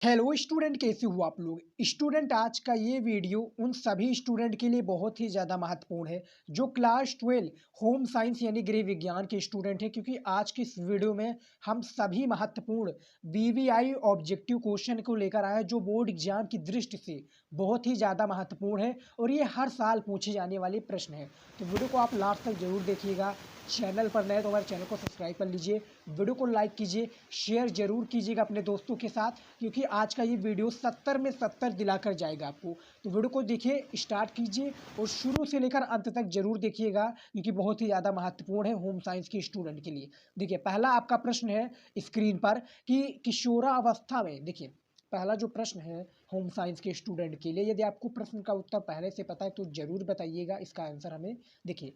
Hello student, कैसे हो आप लोग। स्टूडेंट, आज का ये वीडियो उन सभी स्टूडेंट के लिए बहुत ही ज़्यादा महत्वपूर्ण है जो क्लास 12 होम साइंस यानी गृह विज्ञान के स्टूडेंट हैं, क्योंकि आज की इस वीडियो में हम सभी महत्वपूर्ण वीवीआई ऑब्जेक्टिव क्वेश्चन को लेकर आए हैं जो बोर्ड एग्जाम की दृष्टि से बहुत ही ज़्यादा महत्वपूर्ण है और ये हर साल पूछे जाने वाले प्रश्न है। तो वीडियो को आप लास्ट तक जरूर देखिएगा। चैनल पर नए तो हमारे चैनल को सब्सक्राइब कर लीजिए, वीडियो को लाइक कीजिए, शेयर जरूर कीजिएगा अपने दोस्तों के साथ, क्योंकि आज का ये वीडियो 70 में 70 दिलाकर जाएगा आपको। तो वीडियो को देखिए, स्टार्ट कीजिए और शुरू से लेकर अंत तक जरूर देखिएगा, क्योंकि बहुत ही ज़्यादा महत्वपूर्ण है होम साइंस के स्टूडेंट के लिए। देखिए, पहला आपका प्रश्न है स्क्रीन पर कि किशोरावस्था में, देखिए पहला जो प्रश्न है होम साइंस के स्टूडेंट के लिए, यदि आपको प्रश्न का उत्तर पहले से पता है तो जरूर बताइएगा इसका आंसर हमें। देखिए,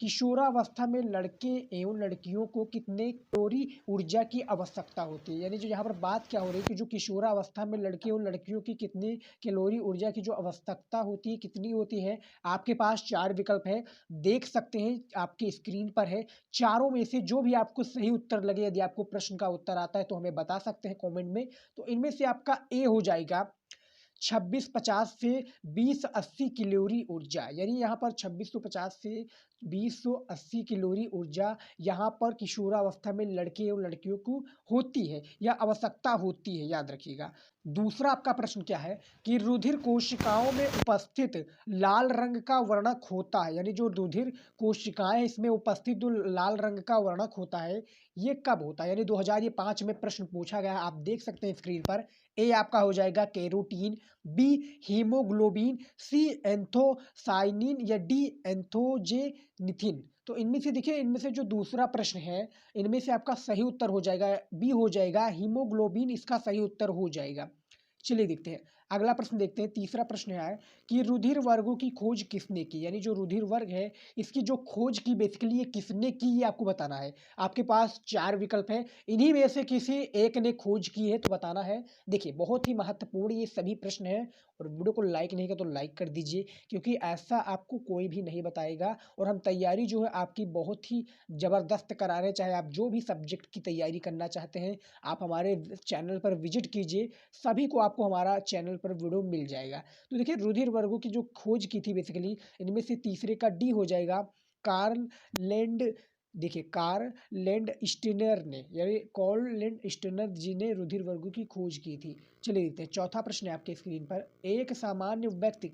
किशोरावस्था में लड़के एवं लड़कियों को कितने कैलोरी ऊर्जा की आवश्यकता होती है। यानी जो यहाँ पर बात क्या हो रही है कि जो किशोरावस्था में लड़के एवं लड़कियों की कितनी कैलोरी ऊर्जा की जो आवश्यकता होती है, कितनी होती है। आपके पास चार विकल्प है, देख सकते हैं आपकी स्क्रीन पर है। चारों में से जो भी आपको सही उत्तर लगे, यदि आपको प्रश्न का उत्तर आता है तो हमें बता सकते हैं कॉमेंट में। तो इनमें से आपका ए हो जाएगा 2650 से 2080 कैलोरी ऊर्जा। यानी यहाँ पर 2650 से 2080 कैलोरी ऊर्जा यहाँ पर किशोरावस्था में लड़के और लड़कियों को होती है या आवश्यकता होती है, याद रखिएगा। दूसरा आपका प्रश्न क्या है कि रुधिर कोशिकाओं में उपस्थित लाल रंग का वर्णक होता है। यानी जो रुधिर कोशिकाएं इसमें उपस्थित जो लाल रंग का वर्णक होता है, ये कब होता है। यानी 2005 में प्रश्न पूछा गया है, आप देख सकते हैं स्क्रीन पर। ए आपका हो जाएगा कैरोटीन, बी हीमोग्लोबिन, सी एंथोसाइनिन या डी एंथोजेनिथिन। तो इनमें से देखिए, इनमें से जो दूसरा प्रश्न है, इनमें से आपका सही उत्तर हो जाएगा बी हो जाएगा हीमोग्लोबिन, इसका सही उत्तर हो जाएगा। चलिए देखते हैं अगला प्रश्न। देखते हैं तीसरा प्रश्न है कि रुधिर वर्गों की खोज किसने की। यानी जो रुधिर वर्ग है इसकी जो खोज की बेसिकली ये किसने की, ये आपको बताना है। आपके पास चार विकल्प है, इन्हीं में से किसी एक ने खोज की है तो बताना है। देखिए, बहुत ही महत्वपूर्ण ये सभी प्रश्न है और वीडियो को लाइक नहीं किया तो लाइक कर दीजिए, क्योंकि ऐसा आपको कोई भी नहीं बताएगा। और हम तैयारी जो है आपकी बहुत ही ज़बरदस्त करा रहे हैं। चाहे आप जो भी सब्जेक्ट की तैयारी करना चाहते हैं, आप हमारे चैनल पर विजिट कीजिए, सभी को आपको हमारा चैनल पर वीडियो मिल जाएगा। तो देखिए, रुधिर वर्गों की जो खोज की थी बेसिकली, इनमें से तीसरे का डी हो जाएगा कार्ल लैंड। देखिए, कार्ल लैंड स्टीनर ने, यानी कार्ल लैंड स्टीनर जी ने रुधिर वर्गों की खोज की थी। चलिए देखते हैं चौथा प्रश्न है आपके स्क्रीन पर। एक सामान्य व्यक्ति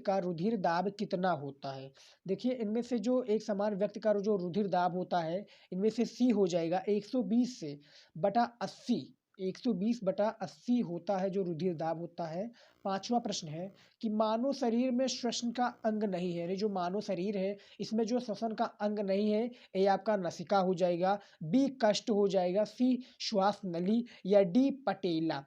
का रुधिर दाब कितना होता है। देखिए, इनमें से जो एक सामान्य व्यक्ति का जो रुधिर दाब होता है, इनमें से सी हो जाएगा 120 से बटा 80, 120/80 होता है जो रुधिर दाब होता है। पांचवा प्रश्न है कि मानव शरीर में श्वसन का अंग नहीं है। यानी जो मानव शरीर है इसमें जो श्वसन का अंग नहीं है, ए आपका नसिका हो जाएगा, बी कष्ट हो जाएगा, सी श्वास नली या डी पटेला।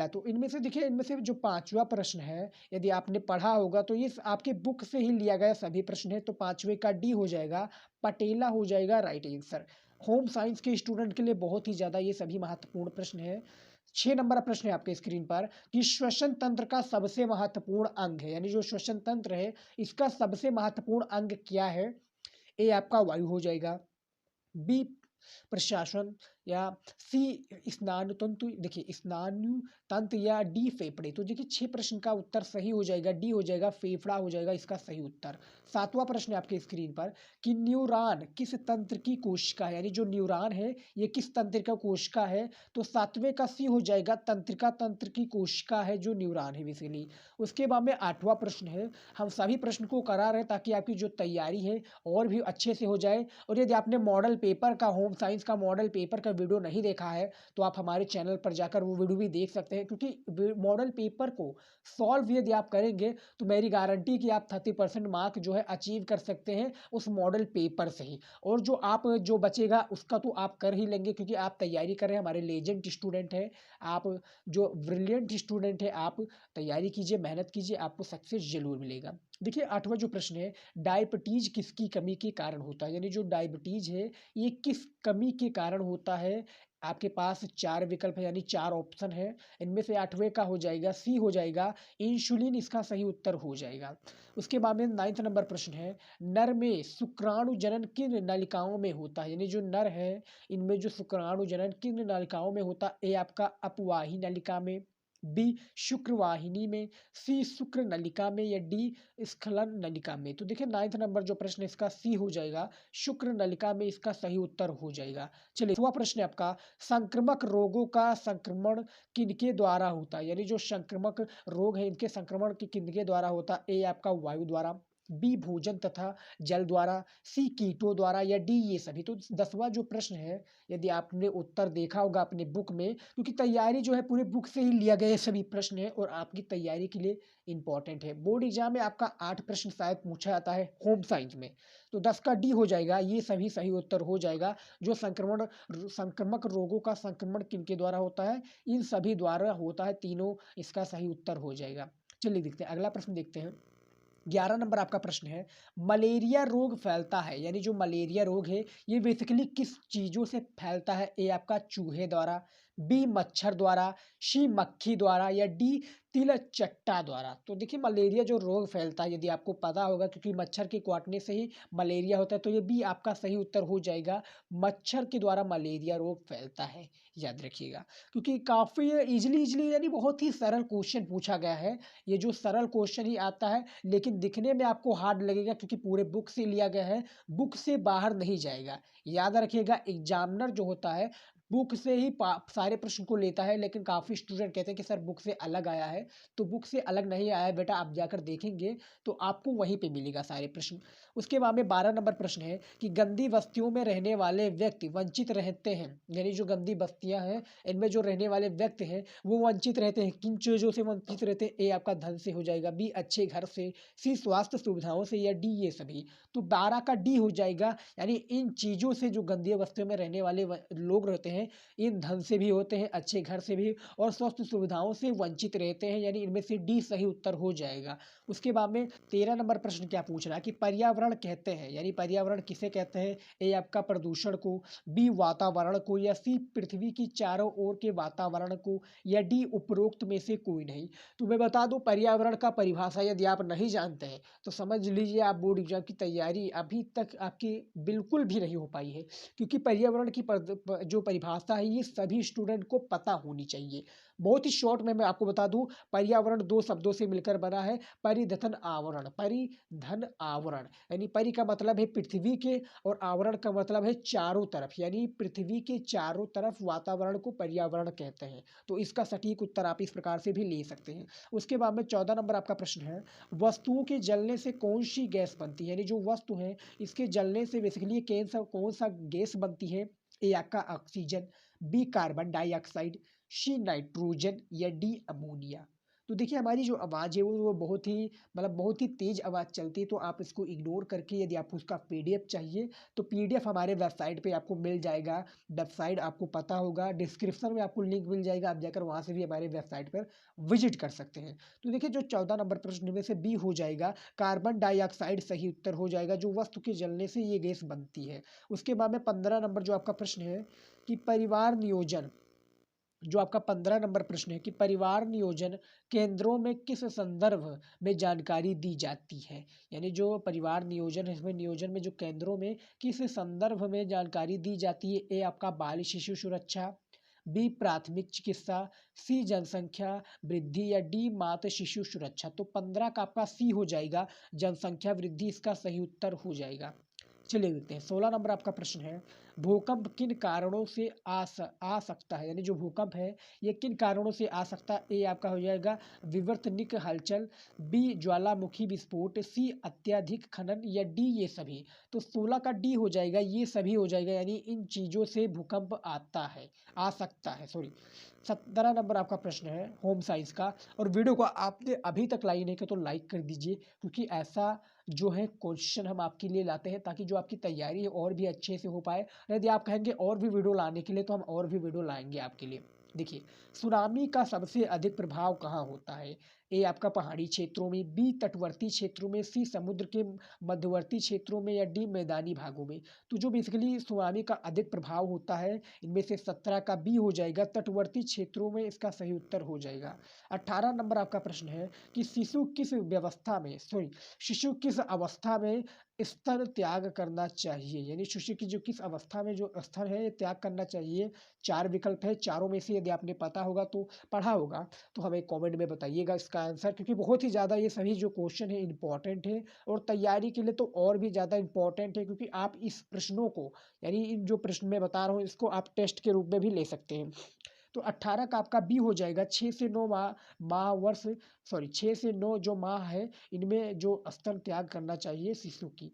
तो इनमें से देखिए, इनमें से जो पांचवा प्रश्न है, यदि आपने पढ़ा होगा तो ये आपके बुक से ही लिया गया सभी प्रश्न है। तो पांचवे का डी हो जाएगा, पटेला हो जाएगा राइट आंसर। होम साइंस के स्टूडेंट के लिए बहुत ही ज़्यादा ये सभी महत्वपूर्ण प्रश्न है। 6 नंबर प्रश्न है आपके स्क्रीन पर कि श्वसन तंत्र का सबसे महत्वपूर्ण अंग है। यानी जो श्वसन तंत्र है इसका सबसे महत्वपूर्ण अंग क्या है। ए आपका वायु हो जाएगा, बी प्रशासन या सी स्नायु तंतु। देखिए, स्नायु तंत्र या डी फेफड़े। तो देखिए, 6 प्रश्न का उत्तर सही हो जाएगा, डी हो जाएगा, फेफड़ा हो जाएगा इसका सही उत्तर। सातवां प्रश्न है आपके स्क्रीन पर कि न्यूरॉन किस तंत्र की कोशिका है। यानी जो न्यूरॉन है ये किस तंत्र का कोशिका है। तो सातवें का सी हो जाएगा, तंत्रिका तंत्र की कोशिका है जो न्यूरॉन है बेसिकली। उसके बाद में आठवां प्रश्न है, हम सभी प्रश्न को करा रहे हैं ताकि आपकी जो तैयारी है और भी अच्छे से हो जाए। और यदि आपने मॉडल पेपर का, होम साइंस का मॉडल पेपर का वीडियो नहीं देखा है तो आप हमारे चैनल पर जाकर वो वीडियो भी देख सकते हैं, क्योंकि मॉडल पेपर को सॉल्व यदि आप करेंगे तो मेरी गारंटी कि आप 30% मार्क जो है अचीव कर सकते हैं उस मॉडल पेपर से ही। और जो बचेगा उसका तो आप कर ही लेंगे, क्योंकि आप तैयारी कर रहे हैं, हमारे लेजेंड स्टूडेंट हैं आप, जो ब्रिलियंट स्टूडेंट है। आप तैयारी कीजिए, मेहनत कीजिए, आपको सक्सेस जरूर मिलेगा। देखिए, आठवां जो प्रश्न है, डायबिटीज किसकी कमी के कारण होता है। यानी जो डायबिटीज है ये किस कमी के कारण होता है। आपके पास 4 विकल्प है यानी 4 ऑप्शन है। इनमें से 8वें का हो जाएगा सी हो जाएगा, इंसुलिन इसका सही उत्तर हो जाएगा। उसके बाद में 9th नंबर प्रश्न है, नर में शुक्राणु जनन किन नलिकाओं में होता है? यानी जो नर है इनमें जो शुक्राणु जनन किन नलिकाओं में होता है? ए आपका अपवाही नलिका में, बी शुक्रवाहिनी में, सी शुक्र नलिका में या डी स्खलन नलिका में। तो देखिए 9th नंबर जो प्रश्न है इसका सी हो जाएगा, शुक्र नलिका में इसका सही उत्तर हो जाएगा। चलिए 10वां प्रश्न है आपका, संक्रामक रोगों का संक्रमण किनके द्वारा होता है? यानी जो संक्रामक रोग है इनके संक्रमण किनके द्वारा होता है? ए आपका वायु द्वारा, बी भोजन तथा जल द्वारा, सी कीटों द्वारा या डी ये सभी। तो 10वां जो प्रश्न है, यदि आपने उत्तर देखा होगा अपने बुक में, क्योंकि तैयारी जो है पूरे बुक से ही लिया गया सभी प्रश्न है और आपकी तैयारी के लिए इंपॉर्टेंट है। बोर्ड एग्जाम में आपका 8 प्रश्न शायद पूछा जाता है होम साइंस में, तो 10 का डी हो जाएगा, ये सभी सही उत्तर हो जाएगा। जो संक्रमक रोगों का संक्रमण किनके द्वारा होता है? इन सभी द्वारा होता है, तीनों इसका सही उत्तर हो जाएगा। चलिए देखते हैं अगला प्रश्न देखते हैं। 11 नंबर आपका प्रश्न है, मलेरिया रोग फैलता है, यानी जो मलेरिया रोग है ये बेसिकली किस चीज़ों से फैलता है? ए आपका चूहे द्वारा, बी मच्छर द्वारा, सी मक्खी द्वारा या डी तिलचट्टा द्वारा। तो देखिए मलेरिया जो रोग फैलता है यदि आपको पता होगा, क्योंकि मच्छर के काटने से ही मलेरिया होता है, तो ये बी आपका सही उत्तर हो जाएगा, मच्छर के द्वारा मलेरिया रोग फैलता है, याद रखिएगा। क्योंकि काफ़ी इजली यानी बहुत ही सरल क्वेश्चन पूछा गया है। ये जो सरल क्वेश्चन ही आता है लेकिन दिखने में आपको हार्ड लगेगा, क्योंकि पूरे बुक से लिया गया है, बुक से बाहर नहीं जाएगा। याद रखिएगा एग्जामिनर जो होता है बुक से ही सारे प्रश्न को लेता है, लेकिन काफ़ी स्टूडेंट कहते हैं कि सर बुक से अलग आया है। तो बुक से अलग नहीं आया है बेटा, आप जाकर देखेंगे तो आपको वहीं पे मिलेगा सारे प्रश्न। उसके बाद में 12 नंबर प्रश्न है कि गंदी बस्तियों में रहने वाले व्यक्ति वंचित रहते हैं, यानी जो गंदी बस्तियां हैं इनमें जो रहने वाले व्यक्ति हैं वो वंचित रहते हैं, किन चीज़ों से वंचित रहते हैं? ए आपका धन से हो जाएगा, बी अच्छे घर से, सी स्वास्थ्य सुविधाओं से या डी ये सभी। तो 12 का डी हो जाएगा, यानी इन चीज़ों से जो गंदी बस्तियों में रहने वाले लोग रहते हैं, इन धन से भी होते हैं, अच्छे घर से भी और स्वास्थ्य सुविधाओं से वंचित रहते हैं, यानी इनमें से डी सही उत्तर हो जाएगा। उसके बाद में 13 नंबर प्रश्न क्या पूछ रहा है कि पर्यावरण कहते हैं, यानी पर्यावरण किसे कहते हैं? ए आपका प्रदूषण को, बी वातावरण को या सी पृथ्वी की चारों ओर के वातावरण को या डी उपरोक्त में से कोई नहीं। तो मैं बता दूं पर्यावरण का परिभाषा यदि आप नहीं जानते हैं तो समझ लीजिए आप बोर्ड एग्जाम की तैयारी अभी तक आपकी बिल्कुल भी नहीं हो पाई है, क्योंकि पर्यावरण की जो परिभाषा है ये सभी स्टूडेंट को पता होनी चाहिए। बहुत ही शॉर्ट में मैं आपको बता दूं, पर्यावरण 2 शब्दों से मिलकर बना है, परिधन आवरण, परिधन आवरण, यानी परि का मतलब है पृथ्वी के और आवरण का मतलब है चारों तरफ, यानी पृथ्वी के चारों तरफ वातावरण को पर्यावरण कहते हैं। तो इसका सटीक उत्तर आप इस प्रकार से भी ले सकते हैं। उसके बाद में 14 नंबर आपका प्रश्न है, वस्तुओं के जलने से कौन सी गैस बनती है? यानी जो वस्तु है इसके जलने से बेसिकली कौन सा गैस बनती है? ए आपका oxygen, B carbon dioxide, C nitrogen या डी अमोनिया। तो देखिए हमारी जो आवाज़ है वो बहुत ही बहुत ही तेज़ आवाज़ चलती है, तो आप इसको इग्नोर करके यदि आपको उसका पीडीएफ चाहिए तो पीडीएफ हमारे वेबसाइट पे आपको मिल जाएगा। वेबसाइट आपको पता होगा, डिस्क्रिप्शन में आपको लिंक मिल जाएगा, आप जाकर वहाँ से भी हमारे वेबसाइट पर विजिट कर सकते हैं। तो देखिए जो 14 नंबर प्रश्न में से बी हो जाएगा, कार्बन डाइऑक्साइड सही उत्तर हो जाएगा, जो वस्तु के जलने से ये गैस बनती है। उसके बाद में 15 नंबर जो आपका प्रश्न है कि परिवार नियोजन, जो आपका 15 नंबर प्रश्न है कि परिवार नियोजन केंद्रों में किस संदर्भ में जानकारी दी जाती है? यानी जो परिवार नियोजन है इसमें नियोजन में जो केंद्रों में किस संदर्भ में जानकारी दी जाती है? ए आपका बाल शिशु सुरक्षा, बी प्राथमिक चिकित्सा, सी जनसंख्या वृद्धि या डी मातृ शिशु सुरक्षा। तो 15 का आपका सी हो जाएगा, जनसंख्या वृद्धि इसका सही उत्तर हो जाएगा। चलिए देखते हैं 16 नंबर आपका प्रश्न है, भूकंप किन कारणों से आ सकता है? यानी जो भूकंप है ये किन कारणों से आ सकता है? ए आपका हो जाएगा विवर्तनिक हलचल, बी ज्वालामुखी विस्फोट, सी अत्यधिक खनन या डी ये सभी। तो 16 का डी हो जाएगा, ये सभी हो जाएगा, यानी इन चीज़ों से भूकंप आ सकता है सॉरी। 17 नंबर आपका प्रश्न है होम साइंस का, और वीडियो को आपने अभी तक लाइक नहीं किया तो लाइक कर दीजिए, क्योंकि ऐसा जो है क्वेश्चन हम आपके लिए लाते हैं ताकि जो आपकी तैयारी है और भी अच्छे से हो पाए। यदि आप कहेंगे और भी वीडियो लाने के लिए तो हम और भी वीडियो लाएंगे आपके लिए। देखिए सुनामी का सबसे अधिक प्रभाव कहाँ होता है? ए आपका पहाड़ी क्षेत्रों में, बी तटवर्ती क्षेत्रों में, सी समुद्र के मध्यवर्ती क्षेत्रों में या डी मैदानी भागों में। तो जो बेसिकली सुनामी का अधिक प्रभाव होता है इनमें से 17 का बी हो जाएगा, तटवर्ती क्षेत्रों में इसका सही उत्तर हो जाएगा। 18 नंबर आपका प्रश्न है कि शिशु किस अवस्था में स्तन त्याग करना चाहिए, यानी शिशु की जो किस अवस्था में जो स्तन है ये त्याग करना चाहिए। 4 विकल्प है, चारों में से यदि आपने पता होगा तो पढ़ा होगा तो हमें कमेंट में बताइएगा इसका आंसर, क्योंकि बहुत ही ज़्यादा ये सभी जो क्वेश्चन है इंपॉर्टेंट है और तैयारी के लिए तो और भी ज़्यादा इंपॉर्टेंट है, क्योंकि आप इस प्रश्नों को, यानी इन जो प्रश्न मैं बता रहा हूँ इसको आप टेस्ट के रूप में भी ले सकते हैं। तो 18 का आपका बी हो जाएगा, 6 से 9 माह वर्ष 6 से 9 जो माह है इनमें जो स्तन त्याग करना चाहिए शिशु की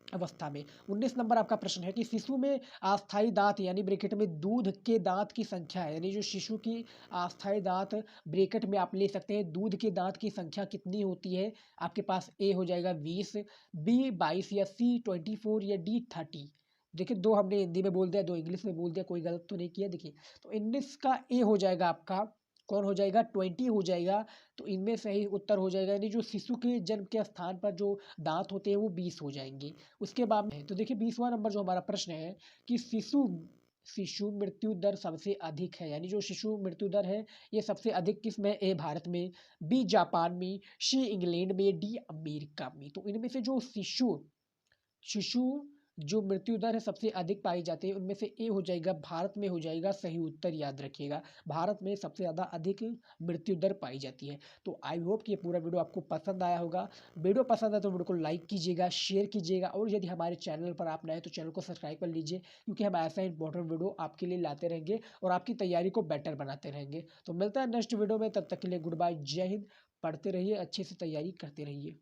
अवस्था में। 19 नंबर आपका प्रश्न है कि शिशु में अस्थायी दांत यानी ब्रैकेट में दूध के दांत की संख्या है, यानी जो शिशु की अस्थायी दांत ब्रैकेट में आप ले सकते हैं दूध के दांत की संख्या कितनी होती है। आपके पास ए हो जाएगा 20, बी 22 या सी 24 या डी 30। देखिए 2 हमने हिंदी में बोल दिया, 2 इंग्लिश में बोल दिया, कोई गलत तो नहीं किया। देखिए तो 19 का ए हो जाएगा आपका, कौन हो जाएगा 20 हो जाएगा। तो इनमें सही उत्तर हो जाएगा, यानी जो शिशु के जन्म के स्थान पर जो दांत होते हैं वो 20 हो जाएंगे। उसके बाद में तो देखिए 20वां नंबर जो हमारा प्रश्न है कि शिशु मृत्यु दर सबसे अधिक है, यानी जो शिशु मृत्यु दर है ये सबसे अधिक किस में, ए भारत में, बी जापान में, सी इंग्लैंड में, डी अमेरिका में। तो इनमें से जो शिशु जो मृत्यु दर है सबसे अधिक पाई जाती है उनमें से ए हो जाएगा, भारत में हो जाएगा सही उत्तर, याद रखिएगा भारत में सबसे ज़्यादा अधिक मृत्यु दर पाई जाती है। तो आई होप कि ये पूरा वीडियो आपको पसंद आया होगा। वीडियो पसंद है तो वीडियो को लाइक कीजिएगा, शेयर कीजिएगा और यदि हमारे चैनल पर आप नए तो चैनल को सब्सक्राइब कर लीजिए, क्योंकि हम ऐसा इंपॉर्टेंट वीडियो आपके लिए लाते रहेंगे और आपकी तैयारी को बेटर बनाते रहेंगे। तो मिलता है नेक्स्ट वीडियो में, तब तक के लिए गुड बाय, जय हिंद। पढ़ते रहिए, अच्छे से तैयारी करते रहिए।